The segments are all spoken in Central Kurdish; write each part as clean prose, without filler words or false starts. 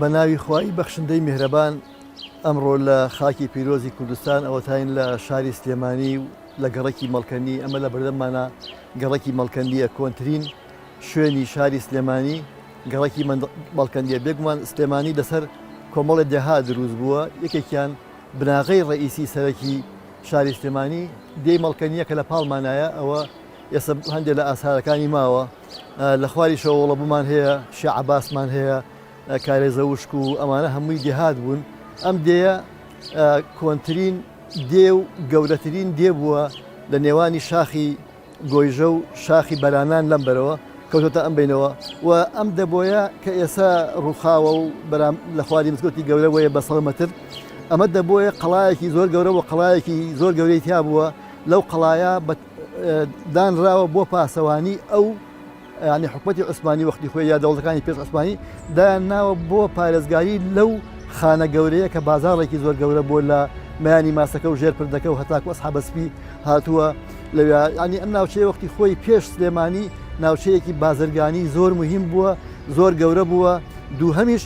بەناوی خوای بەخشندەی میهرەبان ئەمڕۆ لە خاکی پیرۆزی کوردستان ئەوەتاین لە شاری سلێمانی و لە گەڕەکی مەڵکەندی ئەمە لە بەردەممانە گەڕەکی مەڵکەندیە کۆنترین شوێنی شاری سلێمانی گەڕەکی مەڵکەندیە بێگومان سلێمانی لەسەر کۆمەڵی دەها دروست بووە یەکێکیان بناغەی ڕئیسی سەرەکی شاری سلێمانی دێی مەڵکەندیە کە لە پاڵمانایە ئەوە ئێستا هەندێک لە ئاسارەکانی ماوە لە خواری شەوەڵە بوومان هەیە شێع عەباسمان هەیە کارێزە وشک و ئەمانە هەمووی دێهات بوون ئەم دێیە کۆنترین دێ و گەورەترین دێ بووە لە نێوانی شاخی گۆیژە و شاخی بەرانان لەم بەرەوە کەوتۆتە ئەم بینەوە و ئەم دەبۆیە کە ئێستا ڕووخاوە و لە خواری مزگەوتی گەورە وەیە بە 100 مەتر ئەمە دەبۆیە قەڵایەکی زۆر گەورە و قەڵایەکی زۆر گەورەی تیا بووە لەو قەڵایە دانراوە بۆ پاسەوانی ئەو ینی حکومەتی عوسمانی وەختی خۆی یا دەوڵەتەکانی پێش عوسمانی دایانناوە بۆ پارێزگاری لەو خانە گەورەیە کە بازاڕێکی زۆر گەورە بۆ لە مەیانی ماسەکە و ژێرپردەکە و هەتاکو ئەسحاب سپی هاتووە لەوێ ینی ئەم ناوچەیە وەختی خۆی پێش سلێمانی ناوچەیەکی بازرگانی زۆر مهم بووە زۆر گەورە بووە دووهەمیش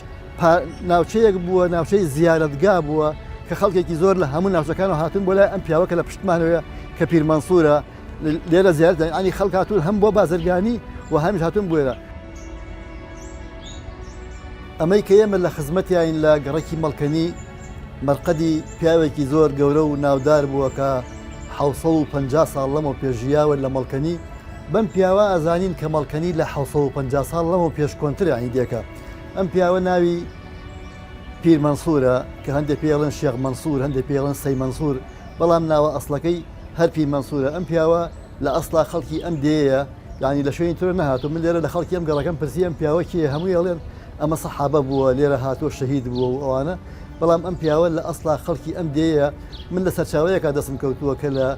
ناوچەیەک بووە ناوچەی زیارەتگا بووە کە خەڵکێکی زۆر لە هەموو ناوچەکان و هاتون بۆ لای ئەم پیاوە کە لە پشتمانەوەیە کە پیرمەنسوورە لێرە زیارەت ینی خەڵک هاتوون هەم بۆ بازرگانی و هەمیش هاتون بووێرە ئەمەی کە ئێمە لە خزمەتیان لە گەڕەکی مەڵکەنی مەرقەدی پیاوێکی زۆر گەورە و ناودار بووە کە 750 ساڵ لەمە پێشژیاوە لە مەڵکەنی بەم پیاوە ئازانین کە مەڵکەنی لە 750 ساڵ لەمە پێش کۆنتر ینی دێکە ئەم پیاوە ناوی پیرمەنسوورە کە هەندێک پێڵن شێخ مەنسوور هەندێک پێڵن سەی مەنسوور بەڵام ناوە ئەسڵەکەی هەر پیرمەنسوورە ئەم پیاوە لە ئەسڵا خەڵکی ئەم دێیە ینی لە شوێنی تر نەهاتوو من لێرە لە خەڵکی ئەم گەڕەکەم پرسی ئەم پیاوە کێ هەمووی ئەڵێن ئەمە سەحابە بووە لێرە هاتووە شەهید بووە و ئەوانە بەڵام ئەم پیاوە لە ئەسڵا خەڵکی ئەم دێیە من لە سەرچاوەیەکە دەستم کەوتووە کە لە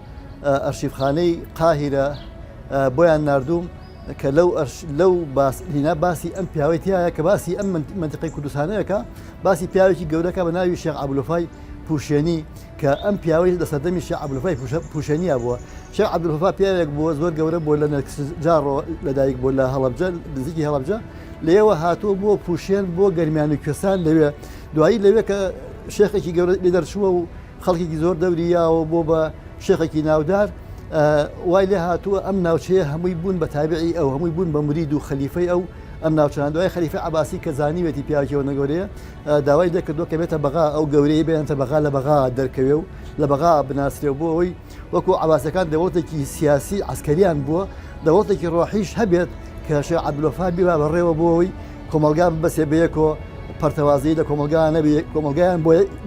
ئەرشیفخانەی قاهیرە بۆیان نردوم کە لەو لینا باسی ئەم پیاوەی تایە کە باسی ئەم منتقەی کوردستانەیەکە باسی پیاوێکی گەورەکە بە ناوی شێخ عەبدولوەفای پوشێنی کە ئەم پیاوەی لە سەردەمی شێخ عەبدولوەفای پوشێنیە بووە شێخ عەبدولوەفا پیاوێک بووە زۆر گەورە بۆ لە نەرکسجاڕۆ لەدایک بۆ لە هەڵەبجە نزیکی هەڵەبجە لێوە هاتووە بۆ پوشێن بۆ گەرمیان و کوێستان لەوێ دوایی لەوێ کە شێخێکی گەورە لێ دەرچووە و خەڵکێکی زۆر دەوریاوە بۆ بە شێخێکی ناودار وای لێ هاتووە ئەم ناوچەیە هەمووی بوون بە تابعی ئەو هەمووی بوون بە مرید و خەلیفەی ئەو ئەم ناوچەیان دوای خەلیفە عەباسی کە زانیوێتی پیاوێکی نەگەورەیە داوای دەکردووە کە بێتە بەغا ئەو گەورەی بێنتە بەغا لە بەغا دەرکەوێ و لە بەغا بناسرێ بۆ ئەوەی وەکو عەباسەکان دەوڵەتێکی سیاسی عسکەریان بووە دەوڵەتێکی ڕۆحیش هەبێت کە شێخ عەبدولوەفا بیبا بەڕێوە بۆ ئەوەی کۆمەلگا بەسێ بەیەکەوە پەرتەوازی لە کۆمەلگایان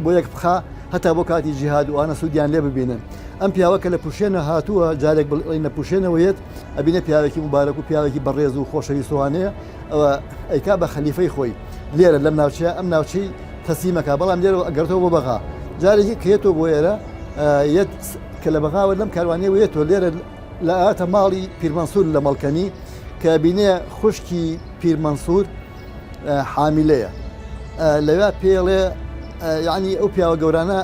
بۆ یەک بخا هەتا بۆ کاتی جیهاد و ئانە سوودیان لێ ببینن ئەم پیاوە کە لە پوشێنە هاتووە جارێک بڵێن لە پوشێنەوەیەت ئەبینە پیاوێکی مبارەک و پیاوێکی بەڕێز و خۆشەویستوانەیە ئەوە ئەیکا بە خەلیفەی خۆی لێرە لەم ناوچەیە ئەم ناوچەی تەسلیمەکە بەڵام لێرە ئەگەڕێتەوە بۆ بەغا جارێکی کێتەوە بۆ ئێرە کە لە بەغاوە لەم کاروانیە وێتەوە لێرە لە ئاتە ماڵی پیرمەنسوور لە مەڵکەنی کە بینێ خوشکی پیرمەنسوور حامیلەیە لەوێ پێڵێ یعنی ئەو پیاوە گەورانە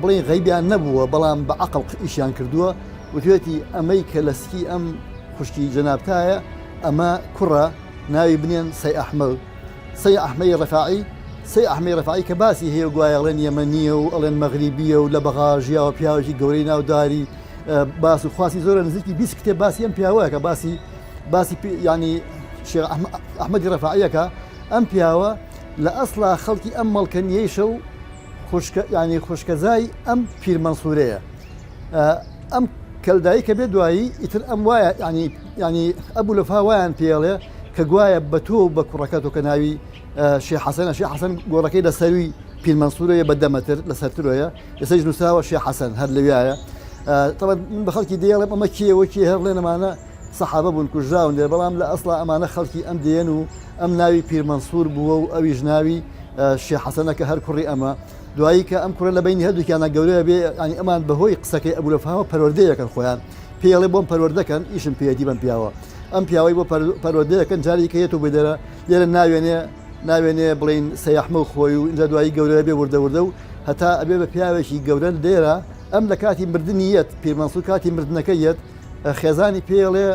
بڵێن غەیبیان نەبووە بەڵام بە عەقڵ ئیشیان کردووە وتوێتی ئەمەی کە لەسکی ئەم خوشکی جەنابتایە ئەمە کوڕە ناوی بنێن سەی ئەحمەد سەی ئەحمەی ڕەفاعی سەی ئەحمەی ڕەفاعی کە باسی هەیە گوایە ئەڵێن یەمەنیە و ئەڵێن مەغریبیە و لە بەغا ژیاوە پیاوێکی گەورەی ناوداری باس و خواسی زۆرە نزیکی 20 کتێب باسی ئەم پیاوەیە کە باسی ینی شێخ ئەحمەدی ڕەفاعیەکە ئەم پیاوە لە ئەسڵا خەڵکی ئەم مەڵکەنیەی شەو ینی خوشکەزای ئەم پیرمەنسوورەیە ئەم کەلدایی کە بێ دوایی ئیتر ئەم وایە ینی ئەبولوەفا وایان پێڵێ کە گوایە بە تۆ بە کوڕەکەتەوە کە ناوی شێخ حەسەنە شێخ حەسەن گۆڕەکەی لە سەروی پیرمەنسوورەیە بە دەمەتر لە سەرترۆیە ئێستاش نووساوە شێخ حەسەن هەر لەوایە طبعا من بە خەڵکی دێڵێم ئەمە کێوە کێ هەر لێنەمانە سەحابە بوون کوژراون دێ بەڵام لە ئەسڵا ئەمانە خەڵکی ئەم دێن و ئەم ناوی پیرمەنسوور بووە و ئەویش ناوی شێخ حەسەنە کە هەر کوڕی ئەمە دوایی کە ئەم کوڕە لە بینی هەردووکیانە گەورەیە بێ ینی ئەمان بەهۆی قسەکەی ئەبولوەفاوە پەروەردەیەکەن خۆیان پێڵێ بۆم پەروەردەکەن ئیشم پێیەتی بەم پیاوە ئەم پیاوەی بۆ پەروەردەیەکەن جاری کە هێتو بێدەرە لێرە ناوێنێ بڵین سەی ئەحمەد خۆی و اینجا دوایی گەورەیە بێ وردە و هەتا ئەبێ بە پیاوێکی گەورە لێرە ئەم لە کاتی مردنیەت پیرمەنسوور کاتی مردنەکەیەت خێزانی پێڵێ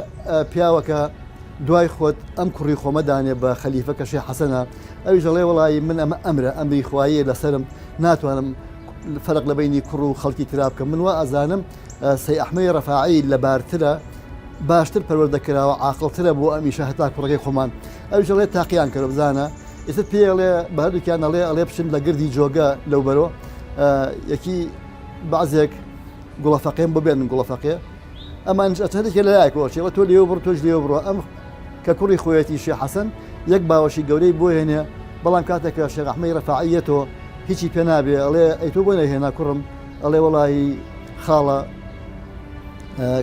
پیاوەکە دوای خۆت ئەم کوڕی خۆمەدانێ بە خەلیفە کە شێخ حەسەنە ئەویش دەڵێ وڵی من ئەمە ئەمری خوایە لەسرم ناتوانم فەرق لە بینی کوڕ و خەڵکی ترا بکەم من وا ئەزانم سەی ئەحمەدی ڕەفاعی لە بارترە باشتر پەروەردەکراوە عاقڵترە بۆ ئەمیشە هەتا کوڕەکەی خۆمان ئەویش دەڵێ تاقییان کرد بزانە ئێستا پێڵێ بە هەردووکیان ئەڵێ بچن لە گردی جۆگە لەو بەرۆ یەکی بەعزێک گوڵەفەقێم بۆ بێنن گوڵەفەقێ ئەمان هەندێکێ لە لایەکەوە چێڵە تۆ لێو بڕ تۆش لێو بڕۆ ئەم کە کوڕی خۆیەتی شێخ حەسەن یەک باوەشی گەورەی بۆ هێنێ بەڵام کاتێکە شێخ ئەحمەدی ڕەفاعیەتەوە هیچی پێ نابێ ئەڵێ ئەی تۆ بۆ نەهێنا کوڕم ئەڵێ وەڵی خاڵە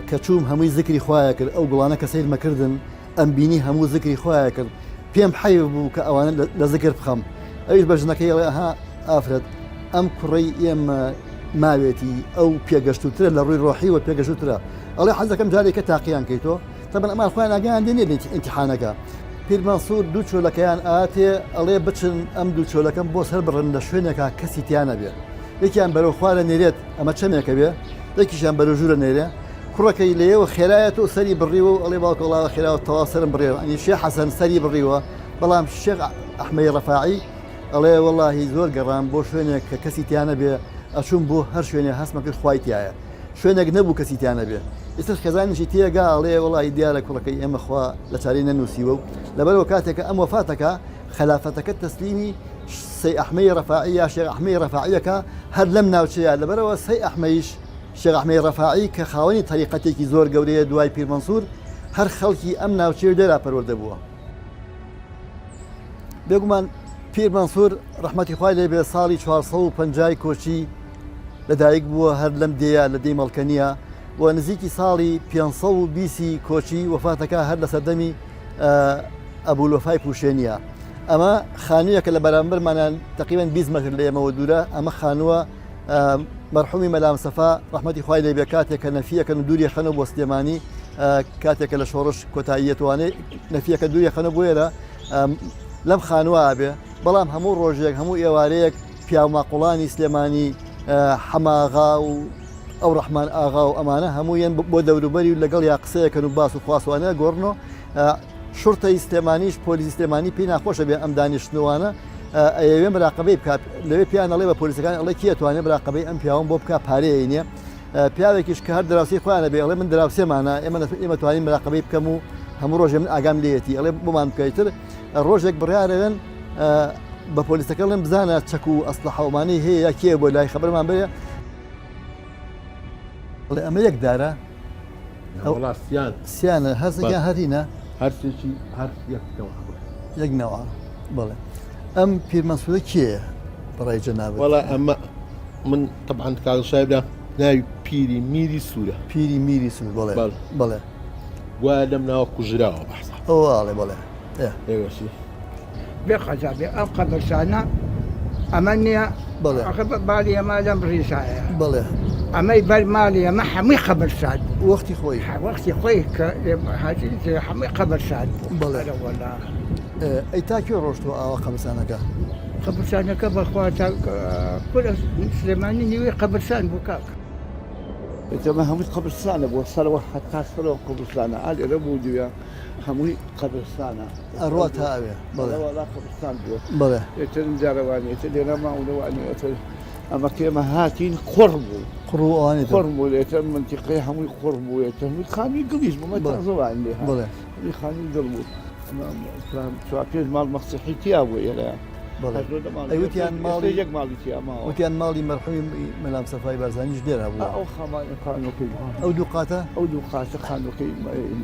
کە چووم هەمووی زکری خوایە کرد ئەو گوڵانە کە سیر مەکردن ئەم بینی هەموو زکری خوایە کرد پێم حەیف بوو کە ئەوانە لە زکر بخەم ئەویش بە ژنەکەی ئەڵێ ئەها ئافرەت ئەم کوڕی ئێمە ماوێتی ئەو پێگەشتوترە لە ڕووی ڕۆحی و پێگەشتوترە ئەڵێ حەزەکەم جارێکە تاقییان کەیتۆ تەبەن ئەمان خۆیان ئاگیان دێنێ ئیمتیحانەکە پیر مەنسوور دوو چۆلەکەیان ئاتێ ئەڵێ بچن ئەم دوو چۆلەکەم بۆ سەر بڕن لە شوێنێکە کەسی تیانە بێ یەکیان بەرەو خوارە نێرێت ئەمە چەمێکە بێ یەکیشیان بەرەو ژوورە نێرێ کوڕەکەی لێەوە خێرایەت و سەری بڕیوە و ئەڵێ باوکە وڵاوە خێراوە تەوا سەرم بڕێوە ئەنی شێخ حەسەن سەری بڕیوە بەڵام شێخ ئەحمەدی ڕەفاعی ئەڵێ وەڵاهی زۆر گەڕام بۆ شوێنێک کە کەسی تیانە بێ ئەچوون بۆ هەر شوێنێ هەستمە کرد خوای تایە شوێنێک نەبوو کەسی تیانە بێ ئێستا خێزانیشی تێگا ئەڵێ وڵی دیارە کوڕەکەی ئێمە خوا لە چاری نەنووسیوە و لەبەرەوە کاتێکە ئەم وەفاتەکە خلافەتەکە تەسلیمی سەی ئەحمەدی ڕەفاعی یا شێخ ئەحمەدی ڕەفاعیەکە هەر لەم ناوچەیە لەبەرەوە سەی ئەحمەدیش شێخ ئەحمەدی ڕەفاعی کە خاوەنی تەریقەتێکی زۆر گەورەیە دوای پیر مەنسوور هەر خەڵکی ئەم ناوچەیە دێرا پەروەردە بووە بێگومان پیر مەنسوور ڕەحمەتی خوای لێ بێ ساڵی 450 کۆچی لەدایک بووە هەر لەم دێیە لە دەی مەڵکەنیە و نزیکی ساڵی 520 کۆچی وەفاتەکە هەر لە سەردەمی ئەبولوەفای پوشێنیە ئەمە خانوویەکە لە بەرامبەرمانان تقریبان 20 مەتر لە ئێمەوە دوورە ئەمە خانووە مەرحومی مەلام سەفا ڕەحمەتی خوای لێ بێ کاتێکە نەفیەکەن و دووری خەنەوە بۆ سلێمانی کاتێکە لە شۆڕش کۆتاییەتوانێت نەفیەکە دووری خەنە بۆیەرە لەم خانووە بێ بەڵام هەموو ڕۆژێک هەموو ئێوارەیەک پیاماقوڵانی سلێمانی حەماغا و ئەو ڕەحمان ئاغا و ئەمانە هەموویان بۆ دەوروبەری و لەگەڵ یا قسەیەکەن و باس و خواسوانە گۆڕنۆ شورتەی سلێمانیش پۆلیسی سلێمانی پێی ناخۆشە بێ ئەم دانیشتنوانە ئەوێ مراقبەی بکات لەوێ پیان ئەڵێ بە پۆلیسەکان ئەڵێ کێ توانێت مراقبەی ئەم پیاوەم بۆ بکات پارەیە نییە پیاوێکیش کە هەر دراوسی خۆیانە بێ ئەڵێ من دراوسێمانە ئێمە توانین مراقبەی بکەم و هەموو ڕۆژێ من ئاگام لێتی ئەڵێ بمان بکەیتر ڕۆژێک بڕیارەوێن بە پۆلیسەکەڵم بزانە چەک و ئەسلحەومانەی هەیە کێ بۆ لای خەبەرمان بێ ئەمە یەک دارە سیانە هەرزەکان هەرینە هەرچێکی هەر یەک نەوە بڵێ ئەم پیر مەنسوورە کێیە بەڕای جەنابەت وەڵا ئەمە من طبعا کاغ صاحبدا ناوی پیری میری سوورە پیری میری سوور بڵێ بڵێ وا لەم ناوە کوژراوە بەحسا ئەوواڵێ بڵێ ئێوەسی بخەجابێ ئەم قەبرستانە ئەمە نییە باڵی ئەمە لەم ڕیزایە بڵێ ئەمەی بەر ماڵی ئەمە هەمووی قەبرستان وەختی خۆی وەختی خۆی کە هەمووی قەبرستان بڵێ ئەی تا کوێ ڕۆشتوە ئاوا قەبرستانەکە قەبرستانەکە بەخوا سلێمانی نیوەی قەبرستان بوو کاک ئەمە هەمووی قەبرستانە بۆ سەرەوە حتا سەرەوە قەبرستانە ئالێرە بوو دوێ هەمووی قەبرستانە ئەڕوا تا ئەوێ بەڵێ قەبرستان بووە بڵێ ئێتر جارەوانێتە لێرە ماوەوانێتر ئەمە کێمە هاتین قڕ بوو قڕوانێت قڕ بوو لێتر منتیقی هەمووی قڕ بوو ێتە هەمووی خانی گڵیش بوو مەتازەوان لێ بڵێ خانی گڵ بوو پێش ماڵ مەخسیحی تیا بوو ئێرە ئەوتیان ماڵی یەک ماڵی تیاماوە وتیان ماڵی مەرحومی مەلام سەفای بارزانیش دێرا بوو ئەو خانۆکەی ئەو دوو قاتە ئەو دوو قاتە خانۆکەی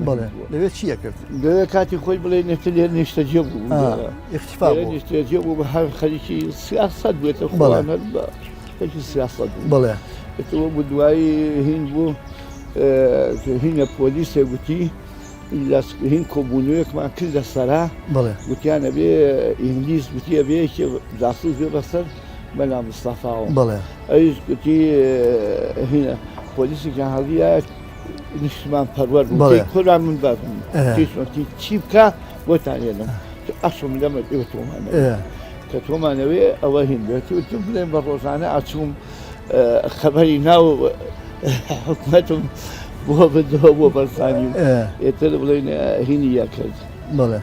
بڵێ لەوێت چییە کرد دەوێت کاتی خۆی بڵێ نێتە لێر نیشتەجێ بوو اختفا بوو نیشتەجێ بوو بە هەر خەریکی سیاست بێتە خۆوانەت بە خەریکی سیاست بوو بڵێ ئەوە بوو دوایی هین بوو هینە پۆلیسێ گوتی هین کۆبوونەوەیەکمان کرد لە سەرا گوتیانە بێ ئینگلیز گوتیە بەیەکی جاسوس بێ بەسەر مەلام مستەفاوە ئەویش گوتی هینە پۆلیسێکیان هەڵیە نیشتمان پەروەەر کۆران من بەتی چی بکە بۆتانێنم ئەشم لەمە ئێوە تۆمانە کە تۆمانەوێ ئەوە هین بێتی وتم بڵێن بە ڕۆژانە ئاچووم خەبەری ناو حکومەتم بۆ بدەوە بۆ بەرسانی ئێتر بڵێن هینی یەکرد بەڵێ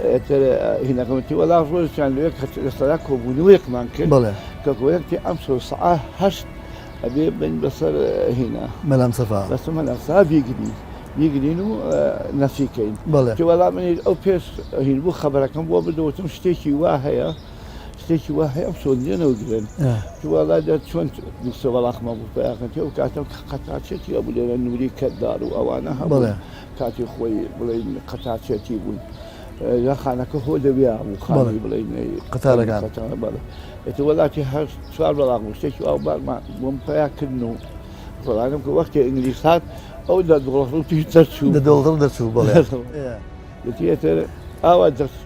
هینەکەمەتی وەڵا ڕۆژیان لێک لەسەرا کۆبوونەوەیەکمان کرد بەڵێ کە کۆیەکتی ئەم سوسعە هەشت ئەبێ بن بەسەر هینە مەلام سەفا بەسە مەلەسا بیگرین و نەفیکەین بەڵێ وەڵام ئەو پێش هین بوو خەبەرەکەم بۆ بدەوتم شتێکی وا هەیە ئەم سۆندێنەوە گرن وڵا چۆن دوسە وەڵاخمە بوو پێیاکەنتی و کاتە قەتاچێتی ئەبوو لێرە نووری کەتدار و ئەوانە هەبڵێ کاتی خۆی بڵین قەتاچێتی بوون یا خانەکە هۆ دەبیا بوو خانی بڵین قەتارەکان بەڵێ ئێتە وەڵاتی هەر چوار وەڵاق بوو شتێکی ئەو بارمان بۆم پێیاکردن و وەڵانم کە وەختی ئینگلیس هات ئەو دەدوڵڕوتی دەرچوو دەدوڵڕ دەرچوو بەڵێ ئاوا دەرچوو